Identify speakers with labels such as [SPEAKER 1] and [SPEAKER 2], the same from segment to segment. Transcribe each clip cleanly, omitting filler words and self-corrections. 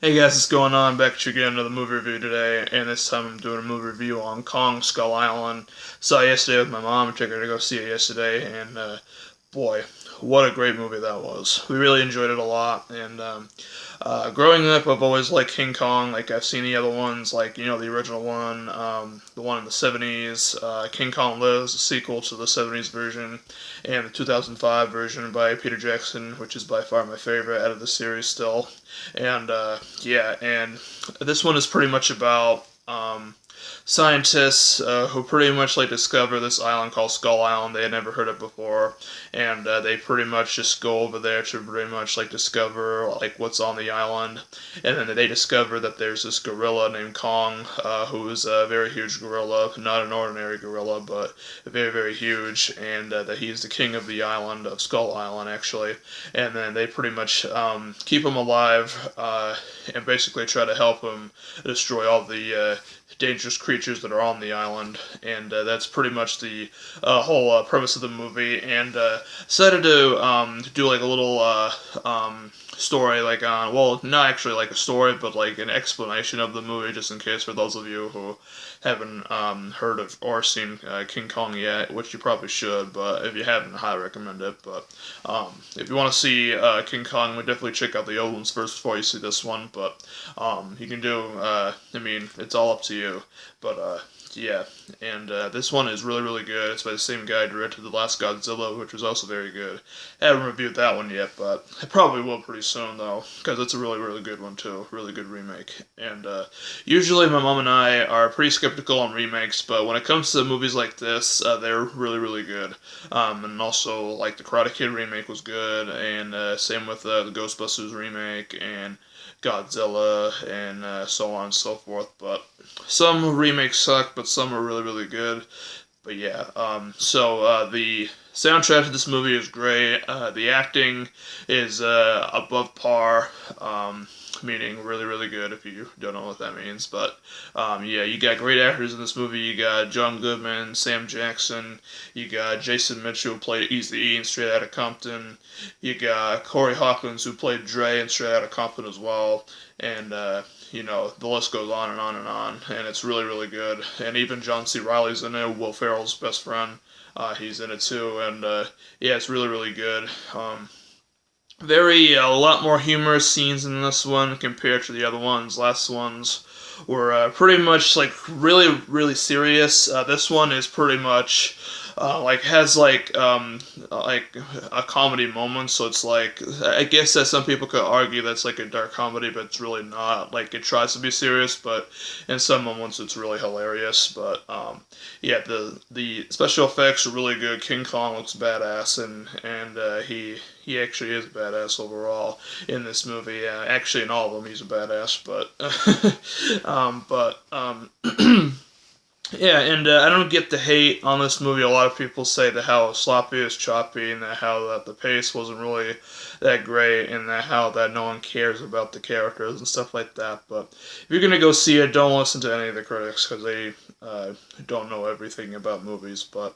[SPEAKER 1] Hey guys, what's going on? Back at you again, another movie review today, and this time I'm doing a movie review on Kong Skull Island. Saw it yesterday with my mom, took her to go see it yesterday, and boy, what a great movie that was. We really enjoyed it a lot, and growing up, I've always liked King Kong. Like, I've seen the other ones, like, the original one, the one in the 70s, King Kong Lives, the sequel to the 70s version, and the 2005 version by Peter Jackson, which is by far my favorite out of the series still. And, yeah, and this one is pretty much about scientists who pretty much like discover this island called Skull Island. They had never heard it before, and they pretty much just go over there to pretty much like discover like what's on the island. And then they discover that there's this gorilla named Kong, who is a very huge gorilla, not an ordinary gorilla, but very huge, and that he's the king of the island of Skull Island actually. And then they pretty much keep him alive and basically try to help him destroy all the dangerous creatures that are on the island, and that's pretty much the whole premise of the movie. And decided to do like a little story, like on well, not actually like a story, but like an explanation of the movie, just in case for those of you who haven't heard of or seen King Kong yet, which you probably should, but if you haven't, I highly recommend it. But if you want to see King Kong, we definitely check out the old ones first before you see this one. But you can do, I mean, it's all up to you. But yeah, and this one is really good. It's by the same guy who directed The Last Godzilla, which was also very good. I haven't reviewed that one yet, but I probably will pretty soon though, because it's a really good one too. Really good remake. And usually my mom and I are pretty skeptical on remakes, but when it comes to movies like this, they're really good. And also like the Karate Kid remake was good, and same with the Ghostbusters remake and Godzilla, and so on and so forth. But some remakes suck, but some are really good. But yeah, the soundtrack to this movie is great. The acting is above par, meaning really good if you don't know what that means. But yeah, you got great actors in this movie. You got John Goodman, Sam Jackson. You got Jason Mitchell, who played Eazy-E in Straight Outta Compton. You got Corey Hawkins, who played Dre in Straight Outta Compton as well. And the list goes on and on and on, and it's really good. And even John C. Reilly's in it, Will Ferrell's best friend. He's in it too, and yeah, it's really good. A lot more humorous scenes in this one compared to the other ones. Last ones were pretty much like really serious. This one is pretty much like has like a comedy moment, so it's like I guess that some people could argue that's like a dark comedy, but it's really not. Like it tries to be serious, but in some moments it's really hilarious. But yeah, the special effects are really good. King Kong looks badass, and he actually is badass overall in this movie. Actually, in all of them, he's a badass. But yeah, and I don't get the hate on this movie. A lot of people say that how sloppy is choppy, and that how that the pace wasn't really that great, and that no one cares about the characters and stuff like that. But if you're gonna go see it, don't listen to any of the critics because they don't know everything about movies. But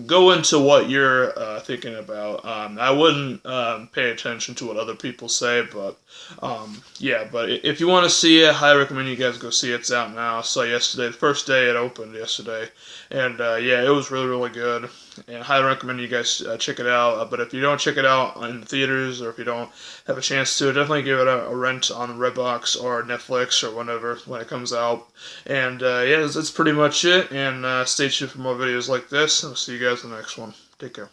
[SPEAKER 1] go into what you're thinking about. I wouldn't pay attention to what other people say, but yeah. But if you want to see it, I highly recommend you guys go see it. It's out now. So yesterday, the first day it opened yesterday, and yeah, it was really good. And I highly recommend you guys check it out. But if you don't check it out in the theaters, or if you don't have a chance to, definitely give it a rent on Redbox or Netflix or whatever when it comes out. And yeah, that's pretty much it. And stay tuned for more videos like this. And I'll see you guys in the next one. Take care.